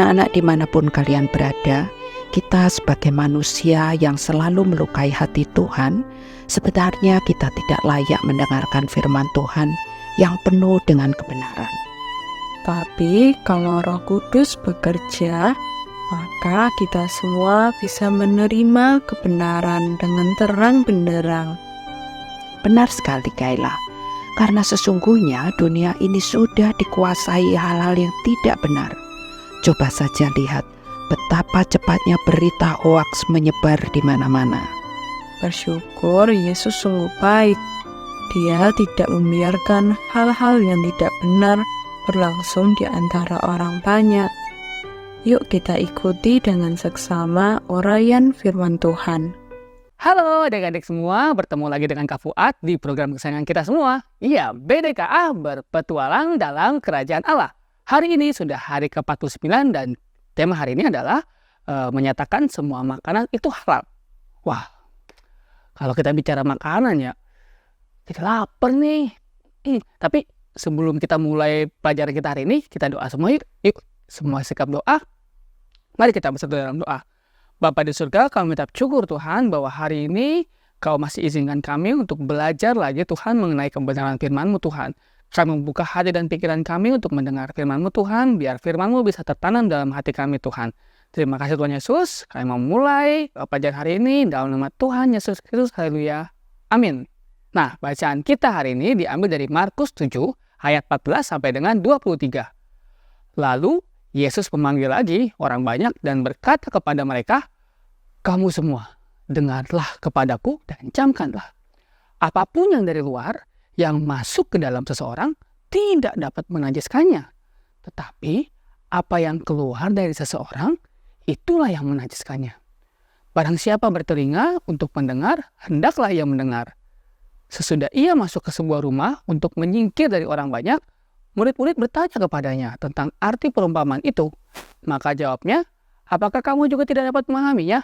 anak-anak dimanapun kalian berada, kita sebagai manusia yang selalu melukai hati Tuhan, sebenarnya kita tidak layak mendengarkan firman Tuhan yang penuh dengan kebenaran. Tapi kalau Roh Kudus bekerja, maka kita semua bisa menerima kebenaran dengan terang benderang. Benar sekali, Kayla. Karena sesungguhnya dunia ini sudah dikuasai hal-hal yang tidak benar. Coba saja lihat betapa cepatnya berita hoaks menyebar di mana-mana. Bersyukur Yesus sungguh baik. Dia tidak membiarkan hal-hal yang tidak benar berlangsung di antara orang banyak. Yuk kita ikuti dengan seksama uraian firman Tuhan. Halo adik-adik semua, bertemu lagi dengan Kak Fuad di program kesayangan kita semua. Iya, BDKA berpetualang dalam kerajaan Allah. Hari ini sudah hari ke-49 dan tema hari ini adalah menyatakan semua makanan itu halal. Wah, kalau kita bicara makanan ya, kita lapar nih. Tapi sebelum kita mulai pelajaran kita hari ini, kita doa semua yuk. Yuk, semua sikap doa. Mari kita bersatu dalam doa. Bapa di surga, kami mengucap syukur Tuhan bahwa hari ini Kau masih izinkan kami untuk belajar lagi Tuhan mengenai kebenaran firman-Mu Tuhan. Kami membuka hati dan pikiran kami untuk mendengar firman-Mu Tuhan, biar firman-Mu bisa tertanam dalam hati kami Tuhan. Terima kasih Tuhan Yesus, kami mau mulai pelajaran hari ini dalam nama Tuhan Yesus Kristus, haleluya, amin. Nah, bacaan kita hari ini diambil dari Markus 7 ayat 14 sampai dengan 23. Lalu Yesus memanggil lagi orang banyak dan berkata kepada mereka, "Kamu semua, dengarlah kepadaku dan camkanlah. Apapun yang dari luar yang masuk ke dalam seseorang tidak dapat menajiskannya. Tetapi apa yang keluar dari seseorang, itulah yang menajiskannya. Barang siapa bertelinga untuk mendengar, hendaklah ia mendengar." Sesudah ia masuk ke sebuah rumah untuk menyingkir dari orang banyak, murid-murid bertanya kepadanya tentang arti perumpamaan itu. Maka jawabnya, "Apakah kamu juga tidak dapat memahaminya?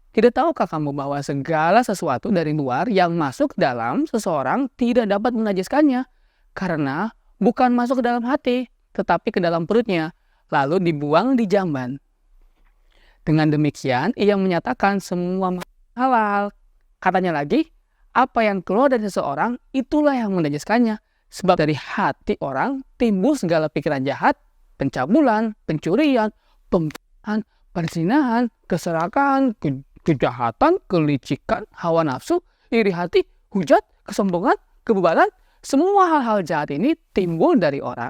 Tidak tahukah kamu bahwa segala sesuatu dari luar yang masuk dalam seseorang tidak dapat menajiskannya? Karena bukan masuk ke dalam hati, tetapi ke dalam perutnya, lalu dibuang di jamban." Dengan demikian, ia menyatakan semua makanan halal. Katanya lagi, apa yang keluar dari seseorang, itulah yang menajiskannya. Sebab dari hati orang timbul segala pikiran jahat, pencabulan, pencurian, pembunuhan, perzinahan, keserakahan, kejahatan, kelicikan, hawa nafsu, iri hati, hujat, kesombongan, kebebalan. Semua hal-hal jahat ini timbul dari orang.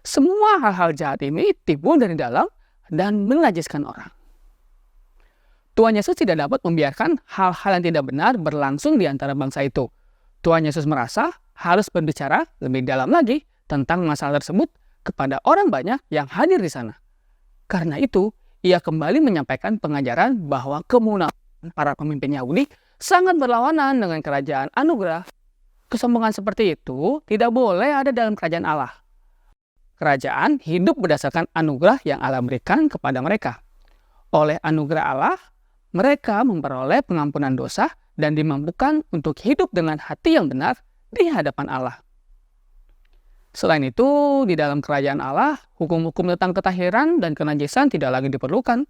Semua hal-hal jahat ini timbul dari dalam dan menajiskan orang. Tuhan Yesus tidak dapat membiarkan hal-hal yang tidak benar berlangsung di antara bangsa itu. Tuhan Yesus merasa harus berbicara lebih dalam lagi tentang masalah tersebut kepada orang banyak yang hadir di sana. Karena itu, ia kembali menyampaikan pengajaran bahwa kemunafikan para pemimpin Yahudi sangat berlawanan dengan kerajaan anugerah. Kesombongan seperti itu tidak boleh ada dalam kerajaan Allah. Kerajaan hidup berdasarkan anugerah yang Allah berikan kepada mereka. Oleh anugerah Allah, mereka memperoleh pengampunan dosa dan dimampukan untuk hidup dengan hati yang benar di hadapan Allah. Selain itu, di dalam kerajaan Allah, hukum-hukum tentang ketahiran dan kenajisan tidak lagi diperlukan.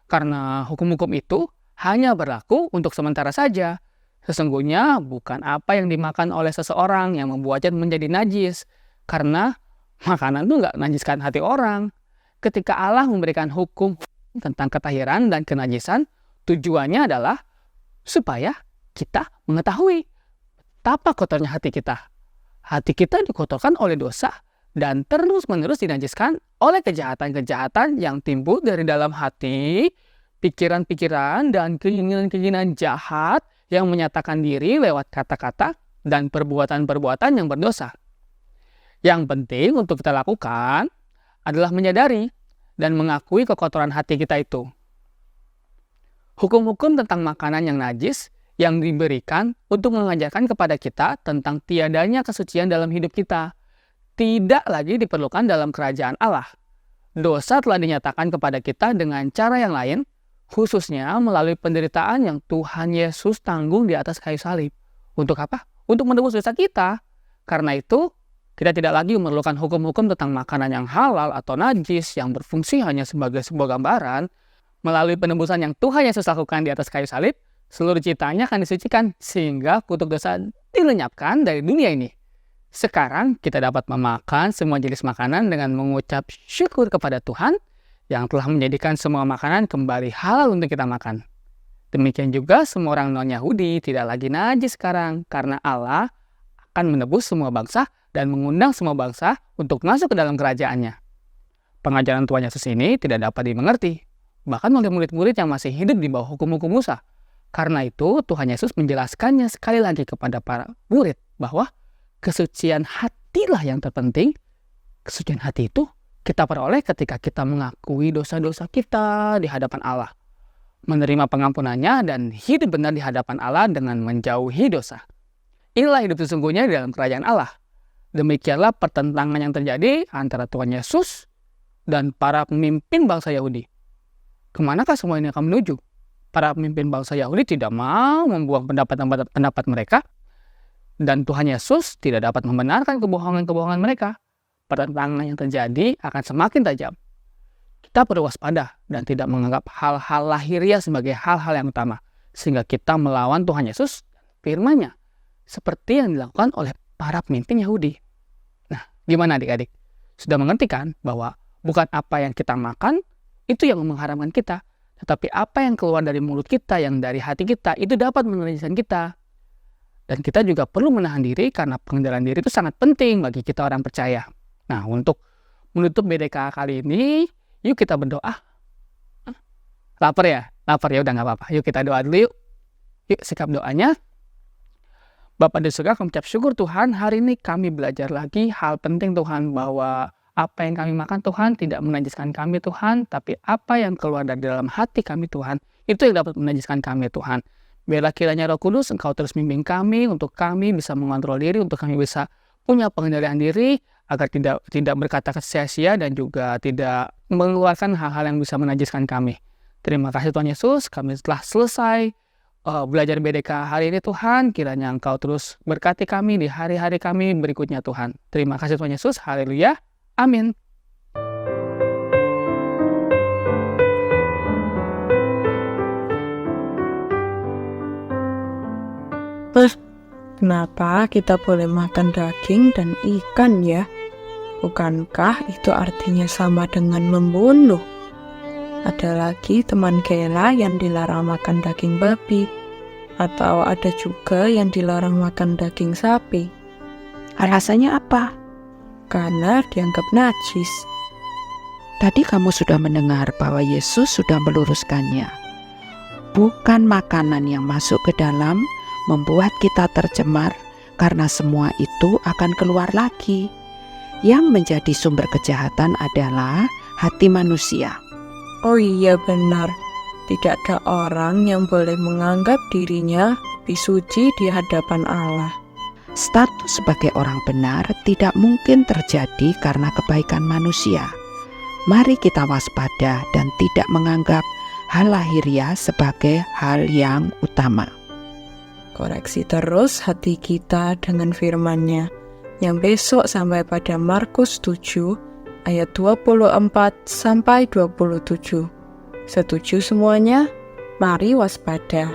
Karena hukum-hukum itu hanya berlaku untuk sementara saja. Sesungguhnya bukan apa yang dimakan oleh seseorang yang membuatnya menjadi najis. Karena makanan itu nggak najiskan hati orang. Ketika Allah memberikan hukum tentang ketahiran dan kenajisan, tujuannya adalah supaya kita mengetahui betapa kotornya hati kita. Hati kita dikotorkan oleh dosa dan terus-menerus dinajiskan oleh kejahatan-kejahatan yang timbul dari dalam hati, pikiran-pikiran dan keinginan-keinginan jahat yang menyatakan diri lewat kata-kata dan perbuatan-perbuatan yang berdosa. Yang penting untuk kita lakukan adalah menyadari dan mengakui kekotoran hati kita itu. Hukum-hukum tentang makanan yang najis yang diberikan untuk mengajarkan kepada kita tentang tiadanya kesucian dalam hidup kita tidak lagi diperlukan dalam kerajaan Allah. Dosa telah dinyatakan kepada kita dengan cara yang lain, khususnya melalui penderitaan yang Tuhan Yesus tanggung di atas kayu salib. Untuk apa? Untuk menebus dosa kita. Karena itu, Kita tidak lagi memerlukan hukum-hukum tentang makanan yang halal atau najis yang berfungsi hanya sebagai sebuah gambaran. Melalui penebusan yang Tuhan Yesus lakukan di atas kayu salib, seluruh ciptaannya akan disucikan sehingga kutuk dosa dilenyapkan dari dunia ini. Sekarang kita dapat memakan semua jenis makanan dengan mengucap syukur kepada Tuhan yang telah menjadikan semua makanan kembali halal untuk kita makan. Demikian juga semua orang non-Yahudi tidak lagi najis sekarang karena Allah akan menebus semua bangsa dan mengundang semua bangsa untuk masuk ke dalam kerajaannya. Pengajaran Tuhan Yesus ini tidak dapat dimengerti, bahkan oleh murid-murid yang masih hidup di bawah hukum-hukum Musa. Karena itu Tuhan Yesus menjelaskannya sekali lagi kepada para murid bahwa kesucian hatilah yang terpenting. Kesucian hati itu kita peroleh ketika kita mengakui dosa-dosa kita di hadapan Allah, menerima pengampunannya dan hidup benar di hadapan Allah dengan menjauhi dosa. Inilah hidup sesungguhnya di dalam kerajaan Allah. Demikianlah pertentangan yang terjadi antara Tuhan Yesus dan para pemimpin bangsa Yahudi. Kemanakah semua ini akan menuju? Para pemimpin bangsa Yahudi tidak mau membuang pendapat mereka, dan Tuhan Yesus tidak dapat membenarkan kebohongan-kebohongan mereka. Pertentangan yang terjadi akan semakin tajam. Kita perlu waspada dan tidak menganggap hal-hal lahiriah sebagai hal-hal yang utama, sehingga kita melawan Tuhan Yesus dan firman-Nya, seperti yang dilakukan oleh para pemimpin Yahudi. Nah, gimana adik-adik? Sudah mengerti kan bahwa bukan apa yang kita makan itu yang mengharamkan kita, tetapi apa yang keluar dari mulut kita, yang dari hati kita, itu dapat menajiskan kita. Dan kita juga perlu menahan diri karena pengendalian diri itu sangat penting bagi kita orang percaya. Nah, untuk menutup BDK kali ini, yuk kita berdoa. Lapar ya? Lapar ya, udah gak apa-apa. Yuk kita doa dulu yuk. Yuk sikap doanya. Bapa di surga, kami ucap syukur Tuhan, hari ini kami belajar lagi hal penting Tuhan, bahwa apa yang kami makan Tuhan tidak menajiskan kami Tuhan, tapi apa yang keluar dari dalam hati kami Tuhan, itu yang dapat menajiskan kami Tuhan. Biarlah kiranya Roh Kudus Engkau terus membimbing kami, untuk kami bisa mengontrol diri, untuk kami bisa punya pengendalian diri, agar tidak berkata sia-sia dan juga tidak mengeluarkan hal-hal yang bisa menajiskan kami. Terima kasih Tuhan Yesus, kami telah selesai belajar BDK hari ini Tuhan. Kiranya Engkau terus berkati kami di hari-hari kami berikutnya Tuhan. Terima kasih Tuhan Yesus, haleluya, amin. Kenapa kita boleh makan daging dan ikan ya? Bukankah itu artinya sama dengan membunuh? Ada lagi teman Kela yang dilarang makan daging babi, atau ada juga yang dilarang makan daging sapi. Alasannya apa? Karena dianggap najis. Tadi kamu sudah mendengar bahwa Yesus sudah meluruskannya. Bukan makanan yang masuk ke dalam membuat kita tercemar, karena semua itu akan keluar lagi. Yang menjadi sumber kejahatan adalah hati manusia. Oh iya benar, tidak ada orang yang boleh menganggap dirinya lebih suci di hadapan Allah. Status sebagai orang benar tidak mungkin terjadi karena kebaikan manusia. Mari kita waspada dan tidak menganggap hal lahiriah sebagai hal yang utama. Koreksi terus hati kita dengan firman-Nya, yang besok sampai pada Markus 7 ayat 24-27. Setuju semuanya? Mari waspada.